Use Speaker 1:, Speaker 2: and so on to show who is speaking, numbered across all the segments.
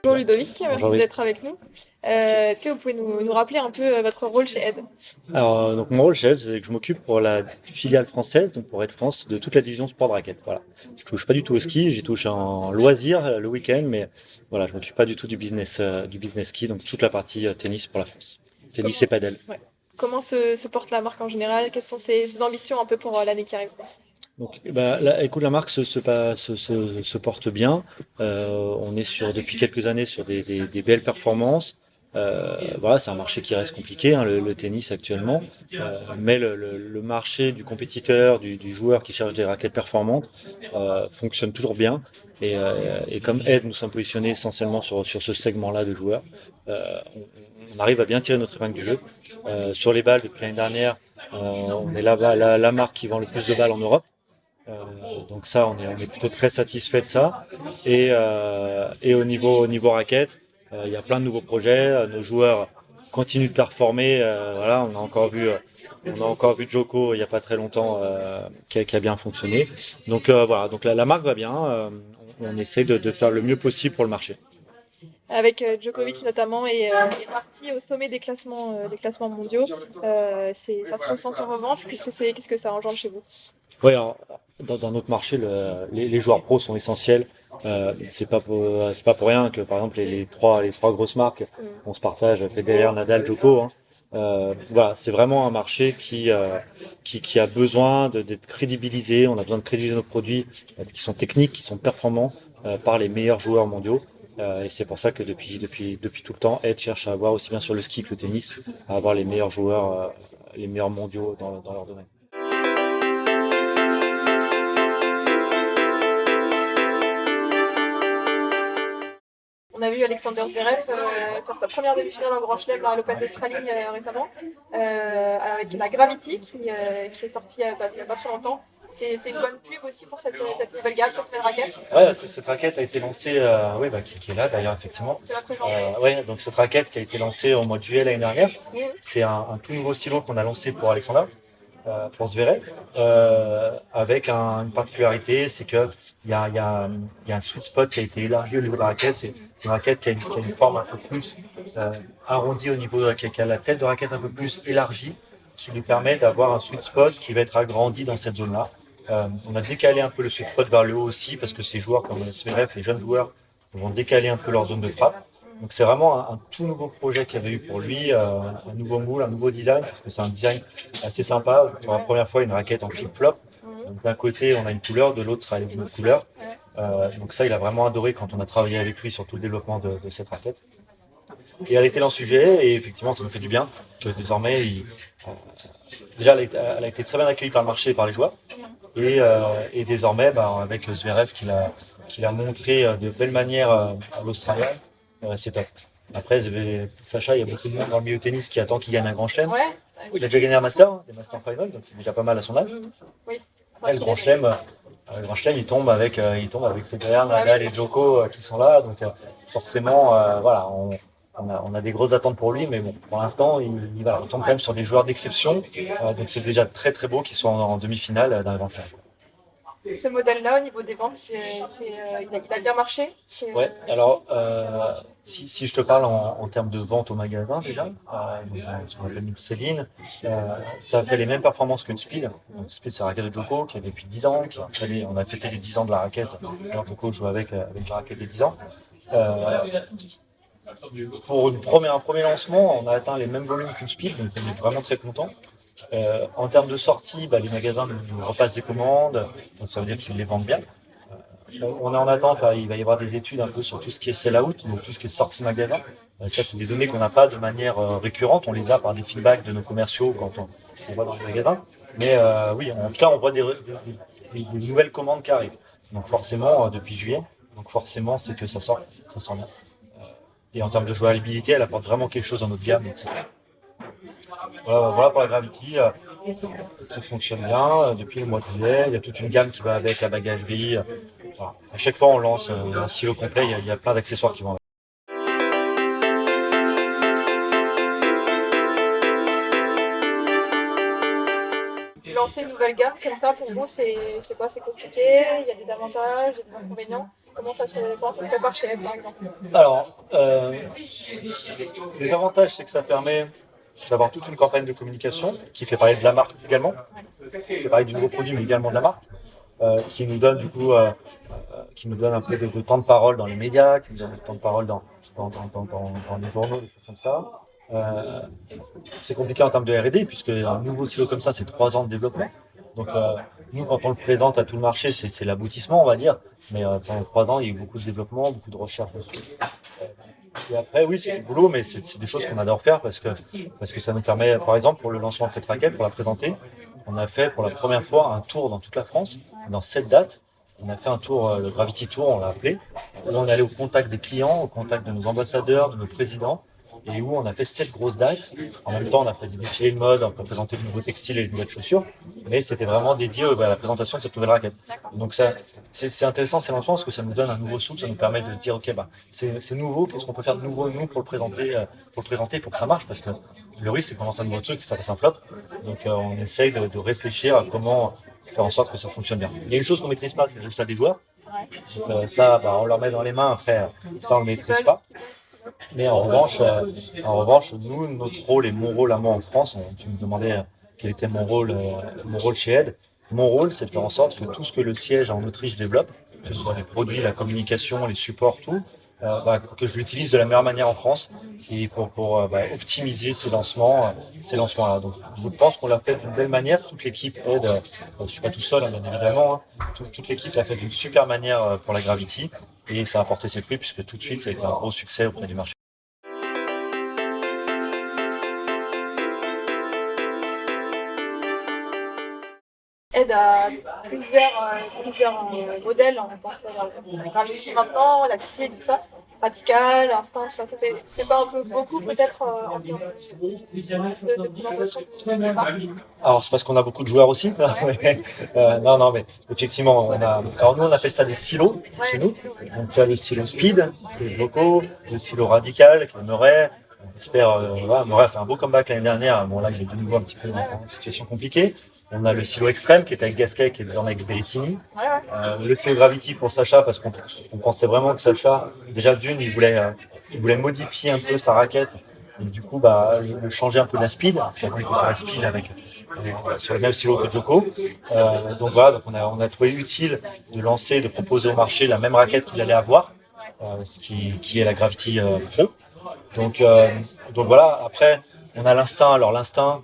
Speaker 1: Bonjour Ludovic,
Speaker 2: Bonjour,
Speaker 1: merci
Speaker 2: oui.
Speaker 1: d'être avec nous. Est-ce que vous pouvez nous rappeler un peu votre rôle chez Ed?
Speaker 2: Alors, donc mon rôle chez Edge, c'est que je m'occupe pour la filiale française, donc pour Ed France, de toute la division sport de raquette. Voilà. Je touche pas du tout au ski, j'y touche en loisir le week-end, mais voilà, je m'occupe pas du tout du business ski, donc toute la partie tennis pour la France. Tennis et
Speaker 1: Comment,
Speaker 2: padel.
Speaker 1: ouais. Comment se porte la marque en général? Quelles sont ses ambitions un peu pour l'année qui arrive?
Speaker 2: Donc, bah, écoute, la marque se porte bien. On est depuis quelques années sur des belles performances. Voilà, c'est un marché qui reste compliqué, hein, le tennis actuellement. Mais le marché du compétiteur, du joueur qui cherche des raquettes performantes, fonctionne toujours bien. Et comme Ed, nous sommes positionnés essentiellement sur ce segment-là de joueurs, on arrive à bien tirer notre épingle du jeu. Sur les balles, depuis l'année dernière, on est la marque qui vend le plus de balles en Europe. Donc ça, on est plutôt très satisfait de ça. Et au niveau raquette, il y a plein de nouveaux projets. Nos joueurs continuent de performer. Voilà, on a encore vu Joko il n'y a pas très longtemps qui a bien fonctionné. Donc voilà, donc la marque va bien. On essaie de faire le mieux possible pour le marché.
Speaker 1: Avec Djokovic notamment est parti au sommet des classements mondiaux. Ça se ressent sur vos ventes. Qu'est-ce que ça engendre chez vous?
Speaker 2: Oui, alors, dans notre marché, les joueurs pros sont essentiels. C'est pas pour rien que, par exemple, les trois grosses marques, on se partage Federer, Nadal, Djoko. Hein. Voilà, c'est vraiment un marché qui a besoin d'être crédibilisé. On a besoin de crédibiliser nos produits qui sont techniques, qui sont performants par les meilleurs joueurs mondiaux. Et c'est pour ça que depuis tout le temps, Edge cherche à avoir aussi bien sur le ski que le tennis, à avoir les meilleurs joueurs, les meilleurs mondiaux dans leur domaine.
Speaker 1: On a vu Alexander Zverev faire sa première demi-finale en Grand Chelem à l'Open d'Australie récemment, avec la Gravity qui est sortie il n'y a pas très longtemps. C'est une bonne pub aussi pour cette nouvelle gamme, cette nouvelle raquette.
Speaker 2: Ouais, cette raquette a été lancée, oui, bah, qui est là d'ailleurs, effectivement.
Speaker 1: Tu la présenter.
Speaker 2: Ouais, donc cette raquette qui a été lancée au mois de juillet l'année dernière,
Speaker 1: Mhm.
Speaker 2: c'est un tout nouveau stylo qu'on a lancé pour Alexandra, pour Zverev, avec une particularité, c'est que il y a un sweet spot qui a été élargi au niveau de la raquette. C'est une raquette qui a une forme un peu plus arrondie au niveau qui a la tête de raquette un peu plus élargie, qui lui permet d'avoir un sweet spot qui va être agrandi dans cette zone-là. On a décalé un peu le sweet spot vers le haut aussi parce que ces joueurs comme Zverev, les jeunes joueurs, vont décaler un peu leur zone de frappe. Donc c'est vraiment un tout nouveau projet qu'il y avait eu pour lui, un nouveau moule, un nouveau design, parce que c'est un design assez sympa. Pour la première fois, une raquette en flip-flop. Donc d'un côté, on a une couleur, de l'autre, ça a une autre couleur. Donc ça, il a vraiment adoré quand on a travaillé avec lui sur tout le développement de cette raquette. Et elle était dans le sujet, et effectivement, ça nous fait du bien que désormais, déjà, elle a été très bien accueillie par le marché et par les joueurs. Et désormais, bah, avec Zverev qui l'a montré de belle manière à l'Australien, c'est top. Après, Sacha, il y a beaucoup de monde dans le milieu tennis qui attend qu'il gagne un grand chelem.
Speaker 1: Ouais.
Speaker 2: Il a déjà gagné un master, hein, des Master Final, donc c'est déjà pas mal à son âge.
Speaker 1: Oui.
Speaker 2: Après, le grand chelem, il tombe avec Federer, Nadal et Djoko qui sont là, donc forcément, voilà, on a des grosses attentes pour lui, mais bon, pour l'instant, voilà, il tombe quand même sur des joueurs d'exception, donc c'est déjà très très beau qu'ils soient en demi-finale d'un grand chelem.
Speaker 1: Ce modèle-là, au niveau des ventes, il a bien marché.
Speaker 2: Ouais, alors si je te parle en termes de vente au magasin déjà, ce qu'on appelle nous Céline, ça fait les mêmes performances que le Speed. Donc, Speed, c'est la raquette de Joko qui a depuis 10 ans, on a fêté les 10 ans de la raquette. Alors Joko joue avec la raquette des 10 ans. Euh, pour un premier lancement, on a atteint les mêmes volumes qu'une Speed, donc on est vraiment très content. En termes de sortie, bah, les magasins nous repassent des commandes, donc ça veut dire qu'ils les vendent bien. On est en attente, là, il va y avoir des études un peu sur tout ce qui est sell-out, donc tout ce qui est sortie magasin. Ça, c'est des données qu'on n'a pas de manière récurrente, on les a par des feedbacks de nos commerciaux quand on va dans les magasins. Mais oui, en tout cas, on voit des nouvelles commandes qui arrivent. Donc forcément, depuis juillet, donc forcément, c'est que ça sort bien. Et en termes de jouabilité, elle apporte vraiment quelque chose dans notre gamme. Donc voilà pour la Gravity, ça fonctionne bien depuis le mois de juillet. Il y a toute une gamme qui va avec la bagagerie. Voilà. À chaque fois, on lance un silo complet. Il y a plein d'accessoires qui vont avec.
Speaker 1: lancer une nouvelle gamme comme ça, pour vous, c'est quoi? C'est compliqué? Il y a des avantages, il y a des inconvénients? Comment ça se prépare chez elle, par exemple?
Speaker 2: Alors, les avantages, c'est que ça permet d'avoir toute une campagne de communication qui fait parler de la marque également, qui fait parler du nouveau produit, mais également de la marque, qui nous donne du coup, qui nous donne un peu de temps de parole dans les médias, qui nous donne du temps de parole dans les journaux, des choses comme ça. C'est compliqué en termes de R&D, puisque un nouveau silo comme ça, c'est 3 ans de développement. Donc, nous, quand on le présente à tout le marché, c'est l'aboutissement, on va dire. Mais pendant 3 ans, il y a eu beaucoup de développement, beaucoup de recherche dessus. Et après, oui, c'est du boulot, mais c'est des choses qu'on adore faire parce que ça nous permet, par exemple, pour le lancement de cette raquette, pour la présenter, on a fait pour la première fois un tour dans toute la France, dans 7 dates. On a fait un tour, le Gravity Tour, on l'a appelé, où on est allé au contact des clients, au contact de nos ambassadeurs, de nos présidents, et où on a fait 7 grosses dates. En même temps, on a fait des défilés de mode, on a présenté de nouveaux textiles et de nouvelles chaussures, mais c'était vraiment dédié à la présentation de cette nouvelle raquette. Donc ça, c'est intéressant ces lancements parce que ça nous donne un nouveau souffle, ça nous permet de dire ok, c'est nouveau, qu'est-ce qu'on peut faire de nouveau nous pour le présenter pour que ça marche, parce que le risque c'est qu'on lance un nouveau truc et ça fasse un flop. Donc on essaye de réfléchir à comment faire en sorte que ça fonctionne bien. Il y a une chose qu'on maîtrise pas, c'est le résultat des joueurs. Donc, ça, on leur met dans les mains, après ça on le maîtrise pas. Mais en revanche, nous, notre rôle et mon rôle à moi en France, tu me demandais quel était mon rôle chez Ed. Mon rôle, c'est de faire en sorte que tout ce que le siège en Autriche développe, que ce soit les produits, la communication, les supports, tout, que je l'utilise de la meilleure manière en France et pour optimiser ces lancements-là. Donc, je pense qu'on l'a fait d'une belle manière. Toute l'équipe Ed, je suis pas tout seul, bien évidemment. Toute l'équipe l'a fait d'une super manière pour la Gravity. Et ça a porté ses fruits puisque tout de suite ça a été un gros succès auprès du marché.
Speaker 1: Ed a plusieurs modèles, on pense à la Gravity maintenant, la Speed, tout ça. Radical, Instinct, tout ça, c'est pas un peu beaucoup peut-être en termes de présentation de marque?
Speaker 2: Alors c'est parce qu'on a beaucoup de joueurs aussi. Non, mais effectivement, alors nous on appelle ça des silos chez nous. Donc tu as le silo Speed, qui est Joko, le silo Radical, qui est Murray. On espère, Murray a fait un beau comeback l'année dernière. Bon là il est de nouveau un petit peu dans une situation compliquée. On a le silo Extrême qui est avec Gasquet, qui est désormais avec Berrettini. Le silo Gravity pour Sacha, parce qu'on pensait vraiment que Sacha, déjà d'une, il voulait modifier un peu sa raquette. Et du coup, le changer un peu de la speed, parce qu'avant il était sur la speed sur le même silo que Joko. Donc on a trouvé utile de proposer au marché la même raquette qu'il allait avoir, ce qui est la Gravity Pro. Donc voilà, après, on a l'Instinct. Alors l'Instinct,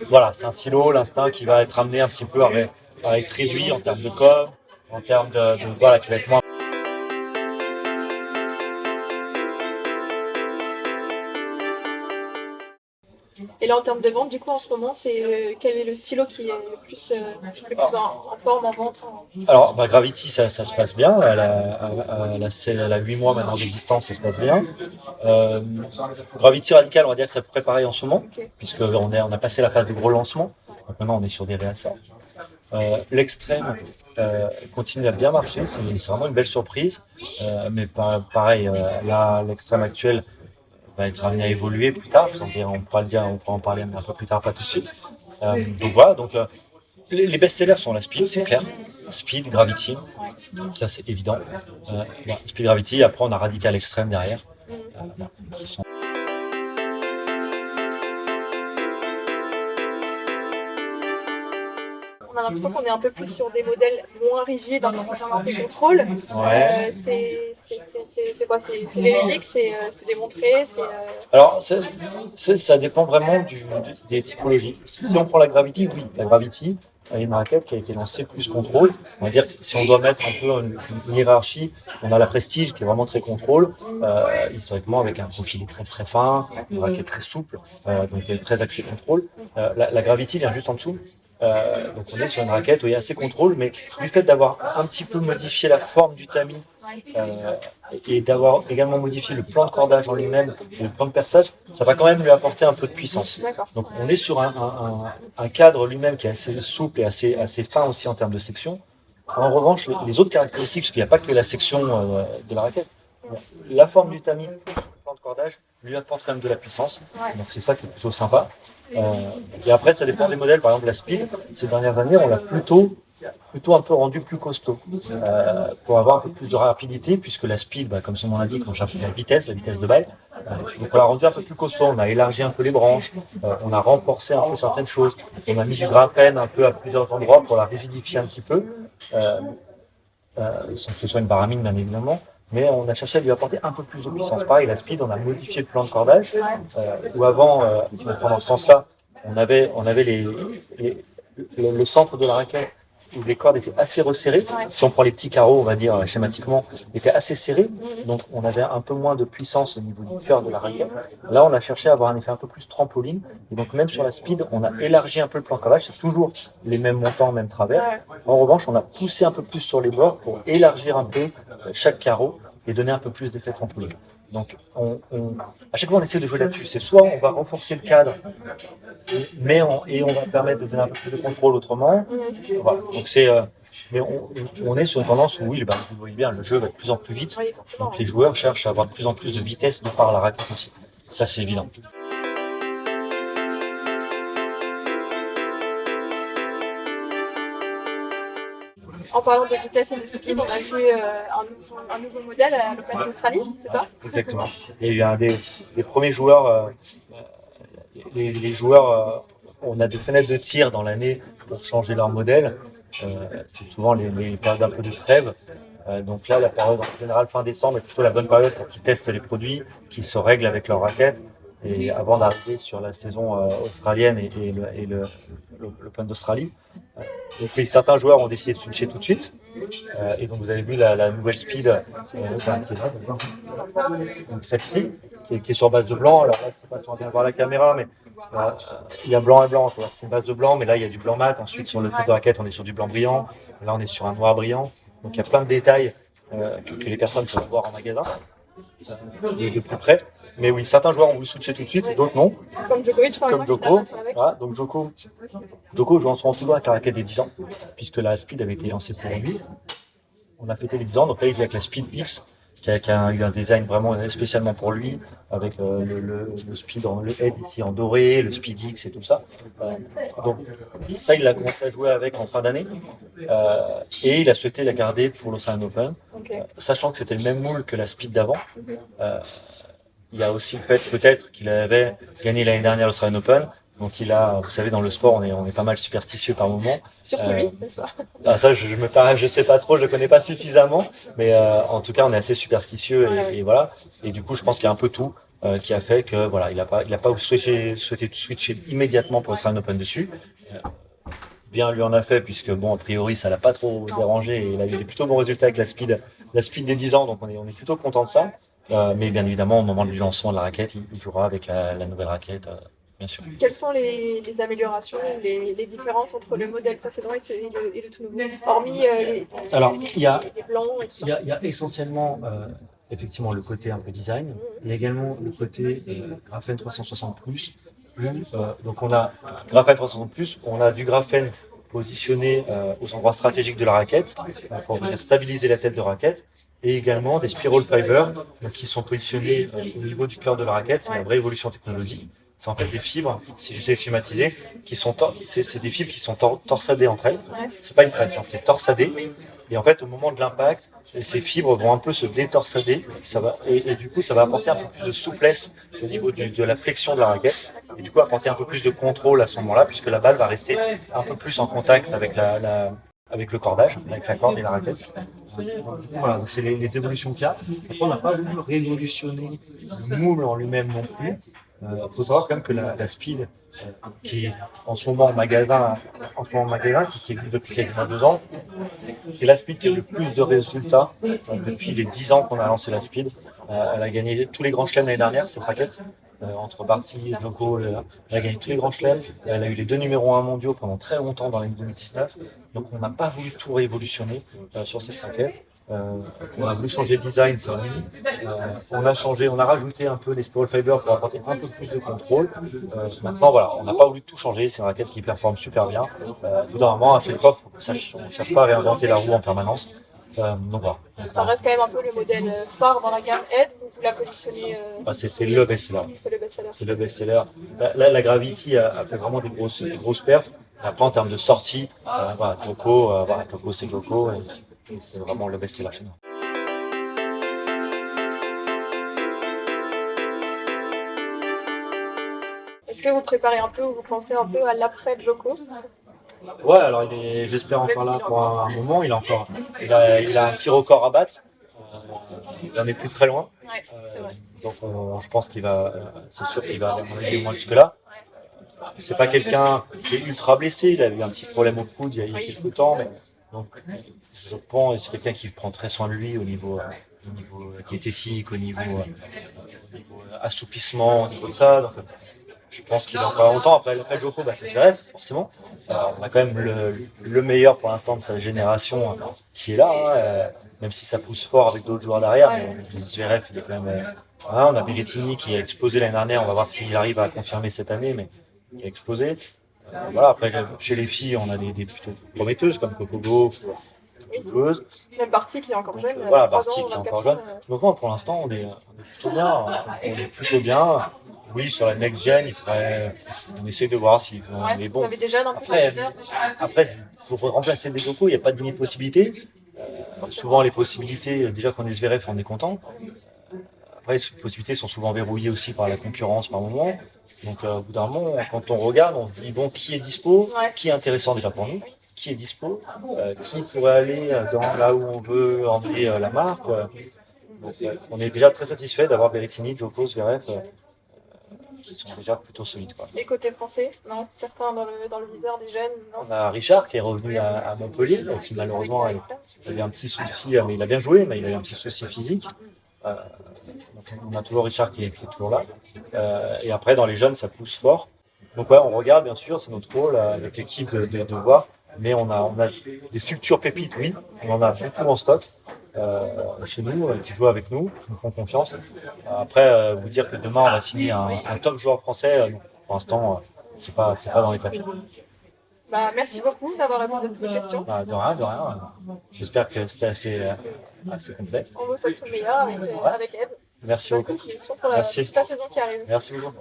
Speaker 2: voilà, c'est un silo, l'Instinct qui va être amené un petit peu à être réduit en termes de com, en termes voilà, qui va être moins.
Speaker 1: Et là, en termes de vente, du coup, en ce moment, quel est le stylo qui est le plus en forme, en vente?
Speaker 2: Alors, Gravity, ça se passe bien. Elle a 8 mois maintenant d'existence, ça se passe bien. Gravity Radical, on va dire que ça peut préparer en ce moment, puisqu'on a passé la phase de gros lancement. Donc maintenant, on est sur des réassorts. L'Extrême continue à bien marcher, c'est vraiment une belle surprise. Mais pareil, là, l'Extrême actuel va être amené à évoluer plus tard. On pourra en parler un peu plus tard, pas tout de suite. Donc voilà, les best-sellers sont la Speed, c'est clair. Speed, Gravity, ça c'est évident. Speed, Gravity, après on a Radical Extrême derrière. Qui sont...
Speaker 1: On a l'impression qu'on est un peu plus sur des modèles moins rigides en concernant tes contrôles.
Speaker 2: Ouais.
Speaker 1: C'est quoi? C'est véridique, c'est démontré,
Speaker 2: Alors, ça dépend vraiment des typologies. Si on prend la Gravity, oui, la Gravity est une raquette qui a été lancée plus contrôle. On va dire que si on doit mettre un peu une hiérarchie, on a la Prestige qui est vraiment très contrôle, historiquement avec un profil très très fin, une raquette très souple, donc très axée contrôle. La Gravity vient juste en dessous. Donc on est sur une raquette où il y a assez contrôle, mais du fait d'avoir un petit peu modifié la forme du tamis et d'avoir également modifié le plan de cordage en lui-même, le plan de perçage, ça va quand même lui apporter un peu de puissance. Donc on est sur un cadre lui-même qui est assez souple et assez fin aussi en termes de section. En revanche, les autres caractéristiques, parce qu'il n'y a pas que la section de la raquette, la forme du tamis, le plan de cordage, lui apporte quand même de la puissance.
Speaker 1: Ouais.
Speaker 2: Donc c'est ça qui est plutôt sympa. Et après, ça dépend des modèles. Par exemple, la Speed, ces dernières années, on l'a plutôt un peu rendu plus costaud pour avoir un peu plus de rapidité, puisque la Speed, comme son nom l'indique, on cherche la vitesse de balle. Donc on l'a rendu un peu plus costaud, on a élargi un peu les branches, on a renforcé un peu certaines choses, on a mis du graphène un peu à plusieurs endroits pour la rigidifier un petit peu, sans que ce soit une baramine bien évidemment. Mais on a cherché à lui apporter un peu plus de puissance. Pareil, la Speed, on a modifié le plan de cordage, où avant, si on prend dans ce sens-là, on avait le centre de la raquette où les cordes étaient assez resserrées. Si on prend les petits carreaux, on va dire schématiquement, étaient assez serrés. Donc on avait un peu moins de puissance au niveau du cœur de la raquette. Là, on a cherché à avoir un effet un peu plus trampoline. Et donc même sur la Speed, on a élargi un peu le plan de cordage. C'est toujours les mêmes montants, même travers. En revanche, on a poussé un peu plus sur les bords pour élargir un peu chaque carreau et donner un peu plus d'effet trampoline. Donc, à chaque fois, on essaie de jouer là-dessus. C'est soit on va renforcer le cadre, mais on va permettre de donner un peu plus de contrôle autrement. Voilà. Donc mais on est sur une tendance où oui, vous voyez bien, le jeu va de plus en plus vite. Donc les joueurs cherchent à avoir de plus en plus de vitesse de par la raquette aussi. Ça, c'est évident.
Speaker 1: En parlant de vitesse et de speed, on a vu un nouveau modèle à l'Open d'Australie, c'est ça?
Speaker 2: Exactement. Il y a eu des premiers joueurs, les joueurs, on a des fenêtres de tir dans l'année pour changer leur modèle. C'est souvent les périodes un peu de trêve. Donc là, la période en général fin décembre est plutôt la bonne période pour qu'ils testent les produits, qu'ils se règlent avec leur raquette. Et avant d'arriver sur la saison australienne et l'Open d'Australie. Donc certains joueurs ont décidé de switcher tout de suite. Et donc vous avez vu la nouvelle Speed qui est là, donc celle-ci, qui est sur base de blanc. Alors là, je ne sais pas si on va bien voir la caméra, mais il y a blanc et blanc. C'est une base de blanc, mais là il y a du blanc mat. Ensuite sur le tête de raquette, on est sur du blanc brillant. Là on est sur un noir brillant. Donc il y a plein de détails que les personnes peuvent voir en magasin de plus près. Mais oui, certains joueurs ont voulu switcher tout de suite, d'autres non.
Speaker 1: Comme Djokovic, par
Speaker 2: Comme
Speaker 1: exemple.
Speaker 2: Djoko. Voilà, donc Djoko joue en ce moment toujours avec la raquette des 10 ans, puisque la Speed avait été lancée pour lui. On a fêté les 10 ans, donc là il joue avec la Speed X, qui a eu un design vraiment spécialement pour lui, avec le Speed, le Head ici en doré, le Speed X et tout ça. Donc ça, il a commencé à jouer avec en fin d'année, et il a souhaité la garder pour l'Australian Open, sachant que c'était le même moule que la Speed d'avant. Il y a aussi le fait peut-être qu'il avait gagné l'année dernière l'Australian Open. Donc vous savez, dans le sport, on est pas mal superstitieux par moment.
Speaker 1: Surtout lui, n'est-ce pas?
Speaker 2: Ça, je sais pas trop, je le connais pas suffisamment, mais en tout cas, on est assez superstitieux et voilà. Et du coup, je pense qu'il y a un peu tout qui a fait que voilà, il a pas souhaité switcher immédiatement pour l'Australian Open dessus. Bien lui en a fait, puisque bon, a priori, ça l'a pas trop dérangé et il a eu des plutôt bons résultats avec la speed des 10 ans, donc on est plutôt content de ça. Mais bien évidemment, au moment du lancement de la raquette, il jouera avec la nouvelle raquette, bien sûr.
Speaker 1: Quelles sont les améliorations, les différences entre le modèle précédent et le tout nouveau, hormis les blancs et tout ça?
Speaker 2: Il y a essentiellement effectivement le côté un peu design. Il y a également le côté graphène 360+. Donc on a graphène 360+, on a du graphène positionné aux endroits stratégiques de la raquette pour venir stabiliser la tête de raquette. Et également des spiral fibers qui sont positionnés au niveau du cœur de la raquette. C'est une vraie évolution technologique. C'est en fait des fibres, si j'essaie de schématiser, c'est des fibres qui sont torsadées entre elles. C'est pas une tresse, c'est torsadé. Et en fait, au moment de l'impact, ces fibres vont un peu se détorsader. Et du coup, ça va apporter un peu plus de souplesse au niveau de la flexion de la raquette. Et du coup, apporter un peu plus de contrôle à ce moment-là, puisque la balle va rester un peu plus en contact avec avec le cordage, avec la corde et la raquette. Voilà, donc c'est les évolutions qu'il y a. Après, on n'a pas voulu révolutionner le moule en lui-même non plus. Il faut savoir quand même que la Speed, qui est en ce moment en magasin, qui existe depuis quasiment 2 ans, c'est la Speed qui a eu le plus de résultats depuis les 10 ans qu'on a lancé la Speed. Elle a gagné tous les grands chelems l'année dernière, cette raquette. Entre Barty et Djoko, elle a gagné tous les grands chelems. Elle a eu les 2 numéros 1 mondiaux pendant très longtemps dans l'année 2019. Donc on n'a pas voulu tout révolutionner sur cette raquette. On a voulu changer le design, ça oui. On a rajouté un peu les spiral fibers pour apporter un peu plus de contrôle. Maintenant voilà, on n'a pas voulu tout changer, c'est une raquette qui performe super bien. Au bout d'un moment, à chaque fois, on ne cherche pas à réinventer la roue en permanence. Donc voilà.
Speaker 1: Ça reste quand même un peu le modèle phare dans la gamme Ed, où vous la positionnez,
Speaker 2: C'est le best-seller.
Speaker 1: c'est le best-seller.
Speaker 2: C'est le best-seller. La Gravity a fait vraiment des grosses perfs. Et après, en termes de sortie, voilà, Joko c'est Joko. Et c'est vraiment le best-seller chez nous.
Speaker 1: Est-ce que vous préparez un peu ou vous pensez un peu à l'après Joko?
Speaker 2: Ouais, alors j'espère encore là pour un moment. Il a un petit record à battre. Il en est plus très loin.
Speaker 1: Ouais, c'est vrai.
Speaker 2: Donc je pense c'est sûr qu'il va aller au moins jusque-là. C'est pas quelqu'un qui est ultra blessé. Il a eu un petit problème au coude il y a quelques temps, mais donc je pense que c'est quelqu'un qui prend très soin de lui au niveau diététique, au niveau assoupissement, au niveau de ça. Donc, je pense qu'il a encore longtemps. Après Joko, c'est Zverev, forcément. On a quand même le meilleur pour l'instant de sa génération qui est là, hein, même si ça pousse fort avec d'autres joueurs derrière. Mais Zverev, il est quand même. On a Berrettini qui a explosé l'année dernière. On va voir s'il arrive à confirmer cette année, mais qui a explosé. Voilà, après, chez les filles, on a des plutôt prometteuses comme Coco Gauff, joueuse.
Speaker 1: Même Barty qui est encore jeune.
Speaker 2: Voilà, Barty qui est encore jeune. Donc, pour l'instant, on est plutôt bien. On est plutôt bien. Oui, sur la next gen, on essaie de voir si on est bon.
Speaker 1: Vous avez des jeunes un peu
Speaker 2: Après, pour remplacer des Joko, il n'y a pas de possibilité. Souvent, les possibilités, déjà qu'on est Zverev, on est content. Après, les possibilités sont souvent verrouillées aussi par la concurrence par moment. Donc, au bout d'un moment, quand on regarde, on se dit bon, qui est dispo, qui est intéressant déjà pour nous, qui est dispo, qui pourrait aller là où on veut emmener la marque. Donc, on est déjà très satisfait d'avoir Berrettini, Joko, Zverev. Qui sont déjà plutôt solides.
Speaker 1: Et côté français, non? Certains dans le viseur des jeunes, non?
Speaker 2: On a Richard qui est revenu à Montpellier, qui malheureusement a eu un petit souci, mais il a bien joué, mais il a eu un petit souci physique. Donc on a toujours Richard qui est toujours là. Et après, dans les jeunes, ça pousse fort. Donc ouais, on regarde, bien sûr, c'est notre rôle avec l'équipe de voir. Mais on a des futures pépites, oui. On en a beaucoup en stock. Chez nous, qui jouent avec nous, qui nous font confiance. Après, vous dire que demain on va signer un top joueur français, pour l'instant, c'est pas dans les papiers.
Speaker 1: Merci beaucoup d'avoir répondu à toutes mes questions.
Speaker 2: De rien. J'espère que c'était assez complet.
Speaker 1: On vous souhaite tout le meilleur avec Ed.
Speaker 2: Merci beaucoup.
Speaker 1: Bonne continuation pour la saison qui arrive.
Speaker 2: Merci beaucoup.